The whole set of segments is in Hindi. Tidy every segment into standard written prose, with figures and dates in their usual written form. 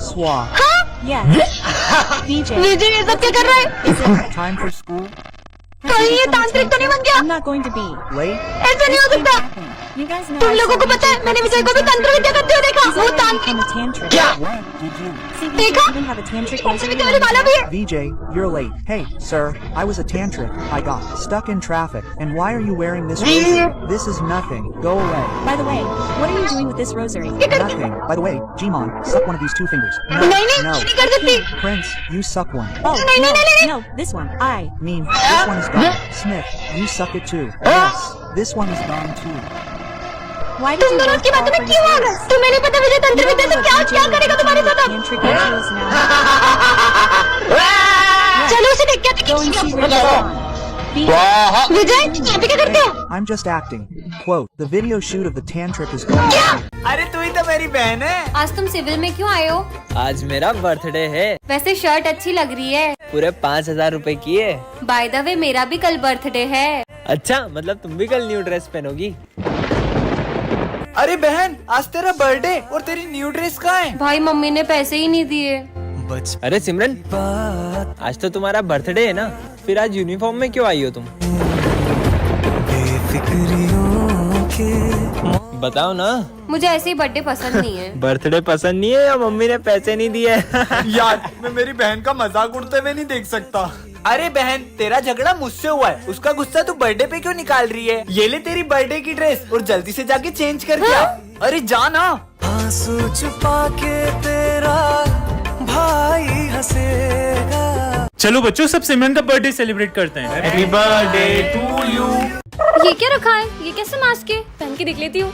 Swap. Yes. VJ. विजय ये सब क्या कर रहा है? Is it Time for school? कहीं ये तांत्रिक तो नहीं बन गया? I'm not going to be. Late? ऐसा नहीं हो सकता। You guys know. तुम लोगों को पता है मैंने विजय को भी तंत्र विद्या करते हुए देखा। वो तांत्रिक from a tantric. What did you? See, we देखा? even have a tantric तंत्र rosary विद्या वाली माला भी है। VJ, you're late. Hey, sir, I was a tantric. I got stuck in traffic. And why are you wearing this rosary? This is nothing. Go away. By the way, what are you doing with this rosary? Nothing. By the way, Jimon, suck one of these two fingers. No, नहीं नहीं no. नहीं कर सकती। Prince, you suck one. Oh, नहीं, नहीं, नहीं, no, this one. I. Mean, this one is gone. Smith, you suck it too. Yes, this one is gone too. Why did तुम you दोनों both की बातों में offer क्यों आ to गए? तुम्हें नहीं पता विजय तंत्र विद्या से क्या क्या करेगा तुम्हारे साथ अब? tantric rituals now? चलो उसे देख के Go and see where it's gone. विजय यहाँ पे क्या करते हो? I'm just acting. Quote, the video shoot of the tantric is going on. अरे तू ही तो मेरी बहन है। आज तुम सिविल में क्यों आए हो? आज मेरा बर्थडे है। वैसे शर्ट अच्छी लग रही है। पूरे 5,000 रुपए की है। बाय द वे मेरा भी कल बर्थडे है। अच्छा, मतलब तुम भी कल न्यू ड्रेस पहनोगी? अरे बहन, आज तेरा बर्थडे और तेरी न्यू ड्रेस कहाँ है? भाई मम्मी ने पैसे ही नहीं दिए। अरे सिमरन, आज तो तुम्हारा बर्थडे है ना, फिर आज यूनिफॉर्म में क्यों आई हो तुम? बताओ ना। मुझे ऐसे ही बर्थडे पसंद नहीं है। बर्थडे पसंद नहीं है या मम्मी ने पैसे नहीं दिए? यार, मैं मेरी बहन का मजाक उड़ते हुए नहीं देख सकता। अरे बहन, तेरा झगड़ा मुझसे हुआ है, उसका गुस्सा तू बर्थडे पे क्यों निकाल रही है? ये ले तेरी बर्थडे की ड्रेस और जल्दी से जाके चेंज कर दिया। अरे जा ना। आंसू छुपा के तेरा भाई हंसेगा। चलो बच्चों, सब सिमरन का बर्थडे सेलिब्रेट करते हैं। Happy birthday to you. ये क्या रखा है? ये कैसे मास्क है? पहन के देख लेती हूँ।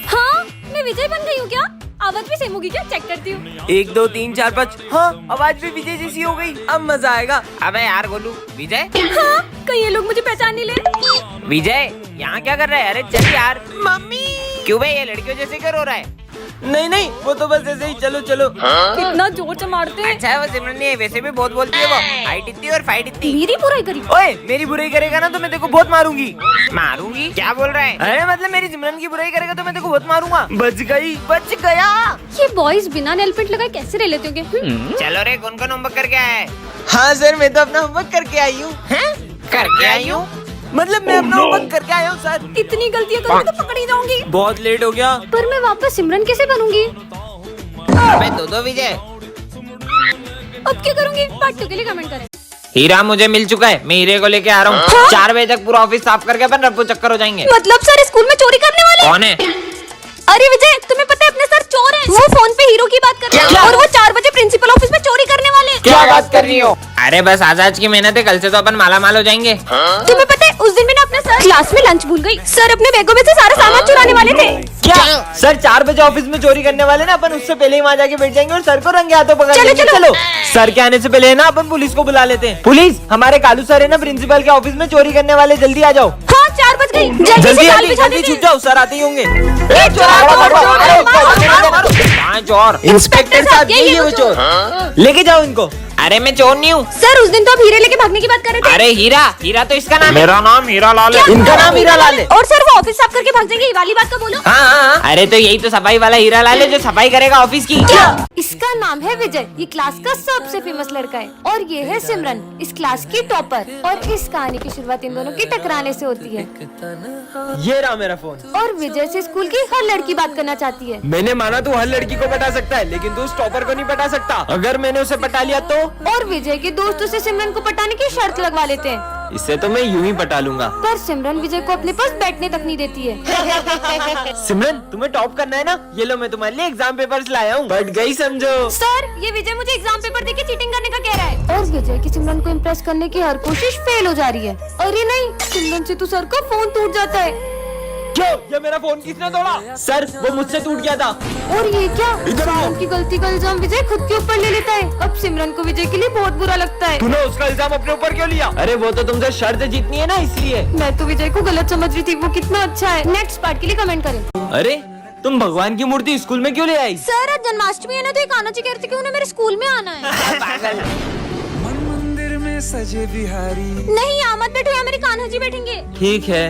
हाँ, मैं विजय बन गई हूँ क्या? आवाज भी सेम होगी क्या? चेक करती हूँ। 1 2 3 4 5। हाँ, आवाज भी विजय जैसी हो गई। अब मजा आएगा। अबे यार गोलू, विजय। हाँ, कहीं ये लोग मुझे पहचान नहीं ले। विजय, यहाँ क्या कर रहा है? अरे चल यार। मम्मी, क्यों भाई, ये लड़कियों जैसे क्यों रो रहा है? नहीं नहीं, वो तो बस ऐसे ही। चलो चलो। कितना जोर से मारते हैं। अच्छा है, वो सिमरन नहीं है, वैसे भी बहुत बोलती है वो। हाइट इतनी और फाइट इतनी। मेरी बुराई करी। ओए, मेरी बुराई करेगा ना तो मैं देखो बहुत मारूंगी। मारूंगी? क्या बोल रहा है? अरे मतलब मेरी सिमरन की बुराई करेगा तो मैं देखो बहुत मारूंगा। बच गई, बच गया। ये बॉयज बिना नेल पेंट लगाए कैसे रह लेते होंगे? चलो रे, कौन कौन होमवर्क करके आया है? हाँ सर, मैं तो अपना होमवर्क करके आई हूँ। करके आई हूँ? मतलब मैं अपना होमवर्क करके आया हूँ सर। इतनी गलतियाँ करूँगी तो पकड़ी जाऊंगी। बहुत लेट हो गया। पर मैं वापस सिमरन कैसे बनूंगी? अबे दो विजय। अब क्या करूंगी? पार्ट 2 के लिए कमेंट करें। हीरा मुझे मिल चुका है, मैं हीरे को लेके आ रहा हूँ। 4 बजे तक पूरा ऑफिस साफ करके अपन रफ्फू चक्कर हो जाएंगे। मतलब सर स्कूल में चोरी करने वाले? कौन है? अरे विजय, तुम्हें पता है अपने सर चोर हैं। वो फोन पे हीरो की बात कर रहे हैं और वो 4 बजे प्रिंसिपल ऑफिस में चोरी करने वाले हैं। क्या बात कर रही हो? अरे बस आज की मेहनत है, कल से तो अपन माला माल हो जाएंगे। तुम्हें पता है उस दिन मैंने अपना सर क्लास में लंच भूल गई। सर अपने बैगों में से सारा सामान चुराने वाले थे। क्या सर 4 बजे ऑफिस में चोरी करने वाले ना, अपन उससे पहले ही वहाँ जाके बैठ जाएंगे और सर को रंगे हाथों पकड़ लेंगे। चलो सर के आने से पहले है ना अपन पुलिस को बुला लेते हैं। पुलिस, हमारे कालू सर है ना प्रिंसिपल के ऑफिस में चोरी करने वाले, जल्दी आ जाओ। हाँ, 4 बज गई। जल्दी छुप जाओ, सर आते ही होंगे। चोर इंस्पेक्टर साहब, यही है वो चोर। लेके जाओ इनको। अरे मैं चोर नहीं हूँ सर। उस दिन तो आप हीरे लेके भागने की बात कर रहे थे। अरे हीरा तो इसका नाम। मेरा नाम हीरा लाल है। इनका नाम हीरा लाल है। और सर वो ऑफिस साफ करके भाग जाएंगे, ये वाली बात का बोलो। हाँ, अरे तो यही तो सफाई वाला हीरा लाल है जो सफाई करेगा ऑफिस की। क्या? इसका नाम है विजय, ये क्लास का सबसे फेमस लड़का है। और ये है सिमरन, इस क्लास की टॉपर। और इस कहानी की शुरुआत इन दोनों की टकराने से होती है। ये रहा मेरा फोन। और विजय से स्कूल की हर लड़की बात करना चाहती है। मैंने माना तू हर लड़की को पटा सकता है, लेकिन तू उस टॉपर को नहीं पटा सकता। अगर मैंने उसे पटा लिया तो? और विजय के दोस्त उसे सिमरन को पटाने की शर्त लगवा लेते हैं। इससे तो मैं यूं ही पटा लूंगा। पर सिमरन विजय को अपने पास बैठने तक नहीं देती है। सिमरन, तुम्हें टॉप करना है ना? ये लो, मैं तुम्हारे लिए एग्जाम पेपर्स लाया हूँ। बढ़ गई समझो। सर, ये विजय मुझे एग्जाम पेपर देके चीटिंग करने का कह रहा है। और विजय की सिमरन को इम्प्रेस करने की हर कोशिश फेल हो जा रही है। अरे नहीं, सिमरन से तो सर का फोन टूट जाता है। क्यों? ये मेरा फोन किसने तोड़ा? सर, वो मुझसे टूट गया था। और ये क्या? इधर आओ। सिमरन की गलती का इल्जाम विजय खुद के ऊपर ले लेता है। अब सिमरन को विजय के लिए बहुत बुरा लगता है। तूने उसका इल्जाम अपने ऊपर क्यों लिया? अरे वो तो तुमसे शर्त जीतनी है ना, इसलिए। मैं तो विजय को गलत समझ रही थी, वो कितना अच्छा है। नेक्स्ट पार्ट के लिए कमेंट करें। अरे तुम भगवान की मूर्ति स्कूल में क्यों ले आई? सर, आज जन्माष्टमी है ना, तो एक आना चाहिए कि उन्हें मेरे स्कूल में आना है। पागल। मन मंदिर में सजे बिहारी। नहीं, आमद बैठो, यहाँ मेरे कान्हा जी बैठेंगे। ठीक है।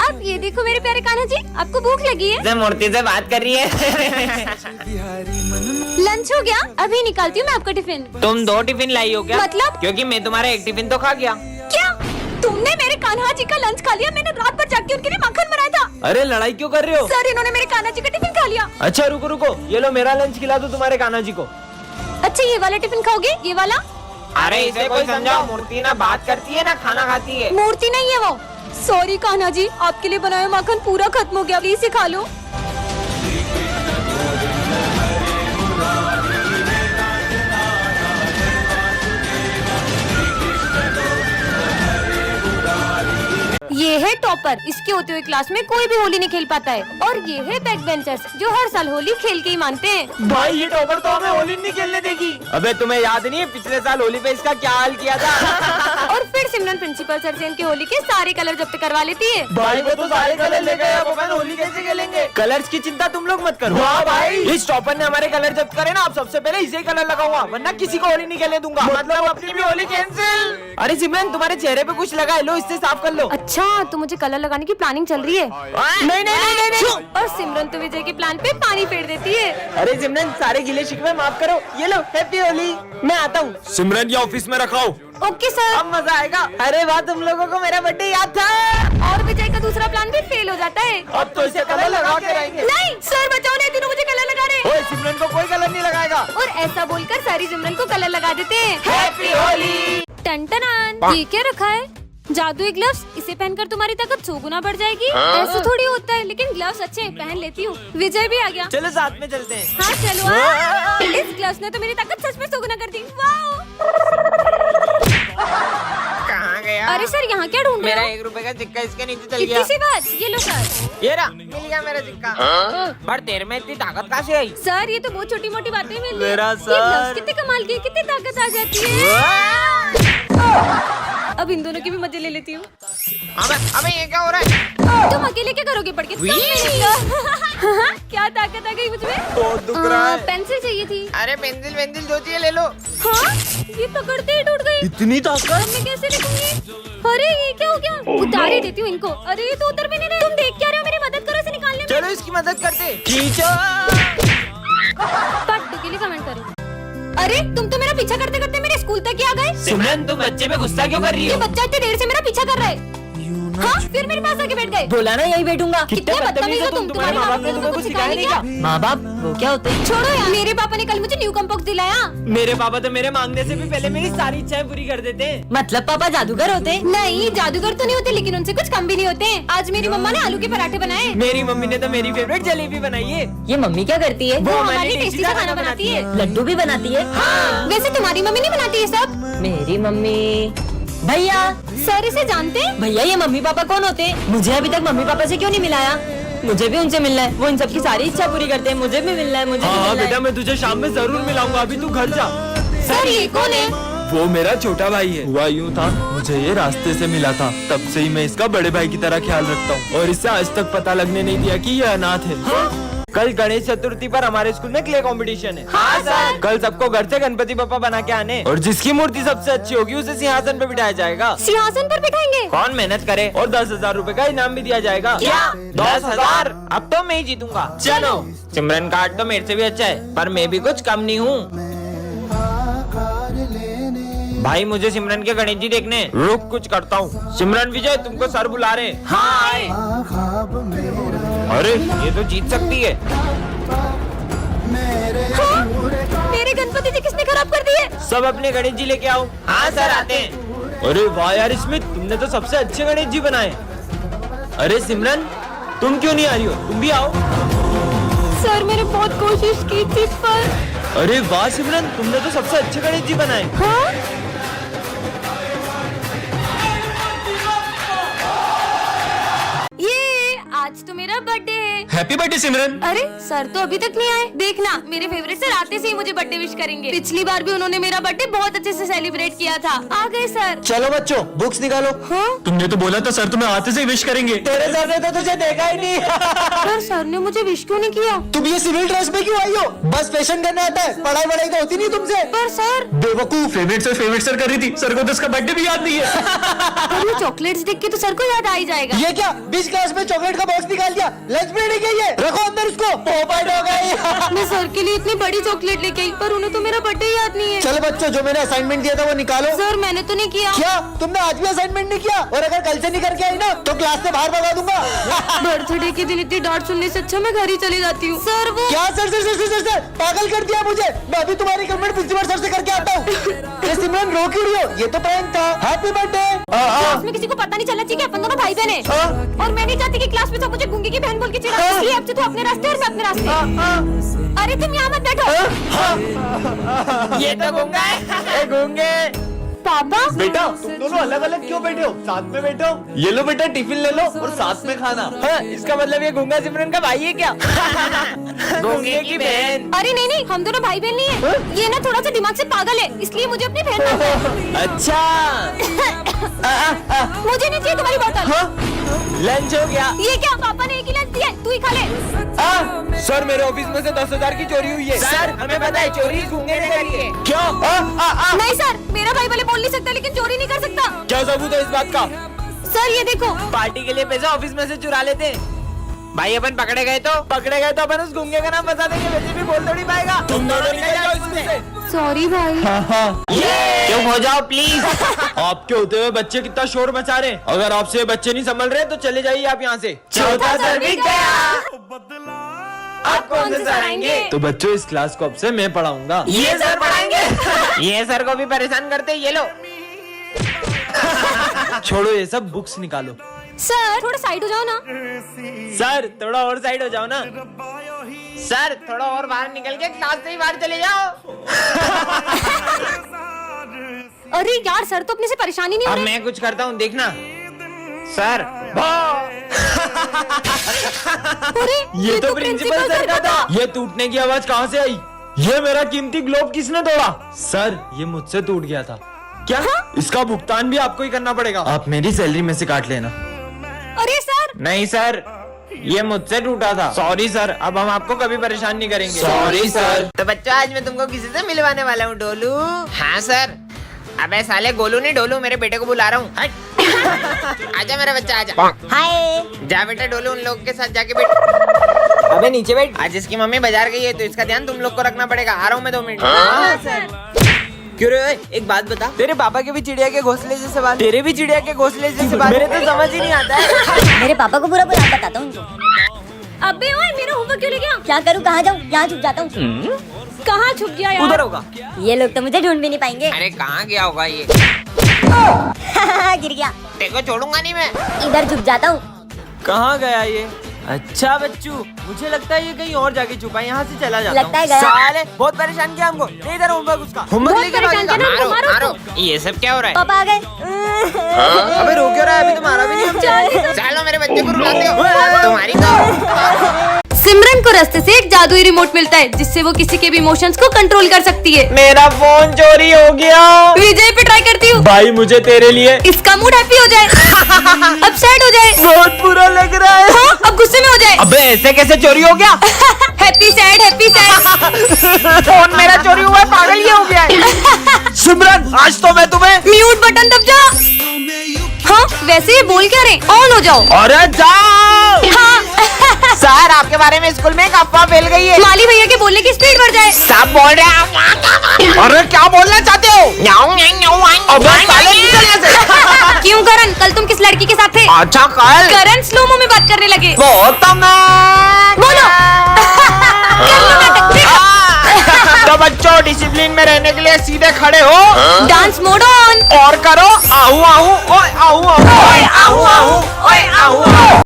अब ये देखो मेरे प्यारे कान्हा जी, आपको भूख लगी है? मूर्ति से बात कर रही है। लंच हो गया? अभी निकालती हूँ मैं आपका टिफिन। तुम 2 टिफिन लाई हो क्या? मतलब? क्योंकि मैं तुम्हारा 1 टिफिन तो खा गया। क्या तुमने मेरे कान्हा जी का लंच खा लिया? मैंने रात भर जाग के उनके लिए माखन बनाया था। अरे लड़ाई क्यों कर रहे हो? सर इन्होंने मेरे कान्हा जी का टिफिन खा लिया। अच्छा रुको रुको, ये लो मेरा लंच खिला दो तुम्हारे कान्हा जी को। अच्छा ये वाला टिफिन खाओगे? ये वाला? अरे इसे कोई समझाओ, मूर्ति ना बात करती है ना खाना खाती है। मूर्ति नहीं है वो। सॉरी कान्हा जी, आपके लिए बनाया माखन पूरा खत्म हो गया, प्लीज खा लो। ये है टॉपर, इसके होते हुए क्लास में कोई भी होली नहीं खेल पाता है। और ये है बैक बेंचर्स, जो हर साल होली खेल के ही मानते हैं। भाई ये टॉपर तो हमें होली नहीं खेलने देगी। अबे तुम्हें याद नहीं है पिछले साल होली पे इसका क्या हाल किया था? और फिर सिमरन प्रिंसिपल सर से इनके होली के सारे कलर जब्त करवा लेती है। भाई वो तो सारे कलर ले गए, अब अपन होली कैसे खेलेंगे? कलर्स की चिंता तुम लोग मत करो। वाह भाई, इस टॉपर ने हमारे कलर जब्त करे ना, अब सबसे पहले इसे कलर लगाऊंगा, वरना किसी को होली नहीं खेलने दूंगा। मतलब अपनी भी होली कैंसिल। अरे सिमरन तुम्हारे चेहरे पे कुछ लगा है, लो इससे साफ कर लो। अच्छा तो मुझे कलर लगाने की प्लानिंग चल रही है? नहीं नहीं नहीं नहीं। और सिमरन तो विजय के प्लान पे पानी फेर देती है। अरे सिमरन सारे गिले शिकवे माफ करो, ये लो हैप्पी होली। मैं आता हूँ। सिमरन ये ऑफिस में रखाओ। Okay sir. अब मजा आएगा। अरे वाह, तुम लोगों को मेरा बर्थडे याद था। और विजय का दूसरा प्लान भी फेल हो जाता है। अब तो इसे कलर लगा के रहेंगे। नहीं सर बचाओ, नहीं तीनों मुझे कलर लगा रहे। ओए सिमरन को कोई कलर नहीं लगाएगा। और ऐसा बोलकर सारी सिमरन को कलर लगा देते हैं। हैप्पी होली। टन टन, ये क्या रखा है? जादुई ग्लव्स, इसे पहनकर तुम्हारी ताकत 100 गुना बढ़ जाएगी। ऐसा थोड़ी होता है, लेकिन ग्लव्स अच्छे हैं, पहन लेती हूँ। विजय भी आ गया। चलो साथ में चलते हैं। हाँ चलो। इस ग्लव्स ने तो मेरी ताकत सच में 100 गुना कर दी। वाओ। कहाँ गया? अरे सर यहाँ क्या ढूंढ रहे मेरा हो? 1 रुपए का सिक्का इसके नीचे चल इतनी गया। सी बात, ये लो सर। ये रहा, मिल गया मेरा सिक्का। पर तेरे में इतनी ताकत कहाँ से आई? सर ये तो बहुत छोटी मोटी बातें मिल रही मेरा है। सर। ये ग्लव्स कितने कमाल के, कितनी ताकत आ जाती है। अब इन दोनों की भी मजे ले लेती हूँ। अबे ये क्या हो रहा है? तुम अकेले क्या करोगे पढ़ के? क्या ताकत आ गई मुझमें? बहुत दुख रहा है। पेंसिल चाहिए थी। अरे पेंसिल जो चाहिए ले लो। हाँ ये पकड़ते ही टूट गई। इतनी ताकत? अब मैं कैसे लिखूंगी? अरे ये क्या हो गया? उतार ही देती हूँ इनको। अरे ये तो उतर भी नहीं रहे। तुम देख क्या रहे हो? मेरी मदद करो इसे निकालने में। चलो इसकी मदद करते। खींचो। पार्ट 2 के लिए कमेंट करो। अरे तुम तो मेरा पीछा करते करते मेरे स्कूल तक ही आ गए। सिमरन तुम बच्चे पे गुस्सा क्यों कर रही ये हो? बच्चा इतनी देर से मेरा पीछा कर रहा है। हाँ फिर मेरे पास आके बैठ गए। बोला ना यही बैठूंगा। कितने बदतमीज हो तुम। तुम्हारे माँ बाप ने तुम्हें कुछ सिखाया नहीं क्या? माँ बाप वो क्या होते हैं? छोड़ो यार, मेरे पापा ने कल मुझे न्यू कम्पोक्स दिलाया। मेरे पापा तो मेरे मांगने से भी पहले मेरी सारी इच्छाएं पूरी कर देते हैं। मतलब पापा जादूगर होते? नहीं जादूगर तो नहीं होते, लेकिन उनसे कुछ कम भी नहीं होते। आज मेरी मम्मा ने आलू के पराठे बनाए। मेरी मम्मी ने तो मेरी फेवरेट जलेबी बनाई है। ये मम्मी क्या करती है? वो हमारी टेस्टी सा खाना बनाती है। लड्डू भी बनाती है? हाँ। वैसे तुम्हारी मम्मी नहीं बनाती है सब? मेरी मम्मी। भैया सर इसे जानते हैं? भैया ये मम्मी पापा कौन होते हैं? मुझे अभी तक मम्मी पापा से क्यों नहीं मिलाया? मुझे भी उनसे मिलना है। वो इन सबकी सारी इच्छा पूरी करते हैं। मुझे भी मिलना है। मुझे भी मिलना है। मैं तुझे शाम में जरूर मिलाऊंगा, अभी तू घर जा। सर ये कौन है? वो मेरा छोटा भाई है। हुआ यूँ था, मुझे ये रास्ते से मिला था, तब से ही मैं इसका बड़े भाई की तरह ख्याल रखता हूँ और इससे आज तक पता लगने नहीं दिया कि ये अनाथ है। हाँ? कल गणेश चतुर्थी पर हमारे स्कूल में क्ले कंपटीशन है। हाँ सर। कल सबको घर से गणपति पापा बना के आने, और जिसकी मूर्ति सबसे अच्छी होगी उसे सिंहासन पे बिठाया जाएगा। सिंहासन पर बिठाएंगे? कौन मेहनत करे। और 10,000 रूपए का इनाम भी दिया जाएगा। क्या? 10,000? अब तो मैं ही जीतूंगा। चलो। सिमरन का आर्ट तो मेरे से भी अच्छा है, पर मैं भी कुछ कम नहीं हूँ। भाई मुझे सिमरन के गणेश जी देखने। रुक कुछ करता हूँ। सिमरन विजय तुमको सर बुला रहे। हाँ आए। अरे ये तो जीत सकती है। हाँ? मेरे गणपति जी किसने खराब कर दिए? सब अपने गणेश जी लेके आओ। हाँ सर आते हैं। अरे वाह यार स्मिथ, तुमने तो सबसे अच्छे गणेश जी बनाए। अरे सिमरन तुम क्यों नहीं आ रही हो? तुम भी आओ। सर मैंने बहुत कोशिश की थी पर। अरे वाह सिमरन, तुमने तो सबसे अच्छे गणेश जी बनाए। हाँ? ये आज तो मेरा बर्थडे है। हैप्पी बर्थडे सिमरन। अरे सर तो अभी तक नहीं आए। देखना मेरे फेवरेट सर आते से ही मुझे बर्थडे विश करेंगे। पिछली बार भी उन्होंने मेरा बर्थडे बहुत अच्छे से सेलिब्रेट किया था। आ गए सर। चलो बच्चों बुक्स निकालो। हाँ तुमने तो बोला था सर तुम्हें आते से विश करेंगे। तेरे सर ने तो तुझे देखा ही नहीं। पर सर ने मुझे विश क्यों नहीं किया? तुम ये सिविल ड्रेस में क्यों आई हो? बस फैशन करना आता है, पढ़ाई वढ़ाई तो होती नहीं तुमसे। पर सर बेवकूफ, फेवरेट सर कर रही थी। सर को तो उसका बर्थडे भी याद नहीं है। पर ये चॉकलेट्स देख के तो सर को याद आ ही जाएगा। ये क्या 20 क्लास में चॉकलेट का बॉक्स निकाल दिया? लंच ब्रेक है ये, रखो अंदर इसको। पोपट हो गई। मैं सर के लिए इतनी बड़ी चॉकलेट लेके आई पर उन्हें तो मेरा बर्थडे याद नहीं है। चलो बच्चों जो मैंने असाइनमेंट दिया था वो निकालो। सर मैंने तो नहीं किया। क्या तुमने आज भी असाइनमेंट नहीं किया? और अगर कल से नहीं करके आई ना तो क्लास से बाहर भगा दूंगा। बर्थडे के दिन इतनी डांट सुनने से अच्छा मैं घर ही चली जाती हूँ। सर वो क्या sir sir sir sir sir पागल कर दिया मुझे। मैं अभी तुम्हारी कंप्लेंट प्रिंसिपल सर से करके आता हूँ। ये सिमरन रो क्यों रही हो? ये तो प्रैंक था। Happy birthday. क्लास में किसी को पता नहीं चलना चाहिए कि अपन दोनों भाई बहन हैं। और मैं नहीं चाहती कि क्लास में सब मुझे गूंगी की बहन बोल के चिढ़ाए। इसलिए अब से तू अपने रास्ते और मैं अपने रास्ते। अरे तुम यहाँ मत बैठो। ये तो गूंगा है। गूंगे पापा बेटा तुम दोनों अलग अलग क्यों बैठे हो? साथ में बैठो। ये लो बेटा टिफिन ले लो और साथ में खाना। हाँ, इसका मतलब ये गूंगा सिमरन का भाई है क्या? गूंगे की बहन। अरे नहीं नहीं हम दोनों भाई बहन नहीं है। ये ना थोड़ा सा दिमाग से पागल है इसलिए मुझे अपनी बहन मानता है। अच्छा मुझे नहीं चाहिए तुम्हारी बोतल। लंच हो गया। ये क्या पापा ने एक ही लंच दिया है, तू ही खा ले। सर मेरे ऑफिस में से 10,000 की चोरी हुई है। सर हमें पता है चोरी गूंगे ने करी है। क्यों? नहीं सर मेरा भाई भले बोल नहीं सकता लेकिन चोरी नहीं कर सकता। क्या सबूत है इस बात का? सर ये देखो। पार्टी के लिए पैसा ऑफिस में से चुरा लेते हैं। भाई अपन पकड़े गए तो अपन उस गूंगे का नाम बता देंगे। वैसे भी बोल थोड़ी पाएगा। तुम दोनों निकल जाओ इसमें से। सॉरी भाई। क्यों हो जाओ प्लीज। आपके होते हुए बच्चे कितना शोर मचा रहे हैं। अगर आपसे बच्चे नहीं संभल रहे तो चले जाइए आप यहाँ से। चौथा सर भी गया। आप कौन से सर आएंगे? तो बच्चों इस क्लास को अब से मैं पढ़ाऊंगा। ये सर पढ़ाएंगे। ये सर को भी परेशान करते। ये लो छोड़ो ये सब, बुक्स निकालो। सर थोड़ा साइड हो जाओ ना। सर थोड़ा और साइड हो जाओ ना। सर थोड़ा और बाहर निकल के क्लास से ही बाहर चले जाओ। अरे यार सर तो अपने से परेशानी नहीं हो अब रही। मैं कुछ करता हूँ देखना। सर अरे ये तो प्रिंसिपल सर का था। ये टूटने की आवाज कहाँ से आई? ये मेरा कीमती ग्लोब किसने तोड़ा? सर ये मुझसे टूट गया था। क्या? इसका भुगतान भी आपको ही करना पड़ेगा। आप मेरी सैलरी में से काट लेना। अरे सर नहीं सर ये मुझसे टूटा था। सॉरी सर अब हम आपको कभी परेशान नहीं करेंगे। Sorry sir. तो बच्चों आज मैं तुमको किसी से मिलवाने वाला हूँ। डोलू। हाँ सर। अबे साले गोलू नहीं डोलू, मेरे बेटे को बुला रहा हूँ। आजा मेरा बच्चा आजा। हाय। जा बेटा डोलू उन लोगों के साथ जाके बैठ। अबे नीचे बैठ। आज इसकी मम्मी बाजार गई है तो इसका ध्यान तुम लोग को रखना पड़ेगा। आ रहा हूँ मैं 2 मिनट। हाँ सर। क्यों रे एक बात बता, तेरे पापा के भी चिड़िया के घोंसले जैसे बाल, तेरे भी चिड़िया के घोंसले जैसे बाल। मेरे तो समझ ही नहीं आता है। मेरे पापा को पूरा बताता हूँ उनको। अबे ओए मेरा होमवर्क क्यों ले गया? क्या करूँ, कहाँ जाऊँ? यहाँ छुप जाता हूँ। कहाँ छुप गया यार? उधर होगा। ये लोग तो मुझे ढूंढ भी नहीं पाएंगे। अरे कहाँ गया होगा ये? गिर गया। तेरे को छोड़ूंगा नहीं मैं। इधर छुप जाता हूँ। कहाँ गया ये? अच्छा बच्चू मुझे लगता है ये कहीं और जाके छुपा है। यहाँ से चला जाता लगता है गया। साले बहुत परेशान किया हमको। ले इधर होमवर्क उसका। होमवर्क बहुत लेके परेशान भागेगा। किया ना, मारो मारो मारो। ये सब क्या हो रहा है? पापा आ गए। अबे रो क्यों रहा है? अभी तो मारा भी नहीं हमने। चलो मेरे बच्चे को रुलाते हो। तुम्हारी तो सिमरन को रास्ते से एक जादुई रिमोट मिलता है जिससे वो किसी के भी इमोशंस को कंट्रोल कर सकती है। मेरा फोन चोरी हो गया। विजय पे ट्राई करती हूँ। भाई मुझे तेरे लिए। इसका मूड हैप्पी हो जाए, अब सैड हो जाए, बहुत बुरा लग रहा है। हाँ, अब गुस्से में हो जाए। अबे ऐसे कैसे चोरी हो गया? Happy sad happy sad. Phone मेरा चोरी हुआ है, पागल ये हो गया है। सिमरन आज तो मैं तुम्हें। म्यूट बटन दब जा। हाँ वैसे ये बोल क्या रहे? ऑन हो जाओ। अरे जाओ। हाँ सर आपके बारे में स्कूल में एक अफवाह फैल गई है। माली भैया के बोलने की स्पीड बढ़ जाए। सब बोल रहे हैं। अरे क्या बोलना चाहते हो? अबे साले निकल यहाँ से। क्यों करण, कल तुम किस लड़की के साथ थे? अच्छा कल करण स्लोमो में बात करने लगे। वो तो मैं बोलो। कर लो नाटक, ठीक। तो बच्चों डिसिप्लिन में रहने के लिए सीधे खड़े हो। Dance mode on. और करो आहू आहू ओए आहू आहू।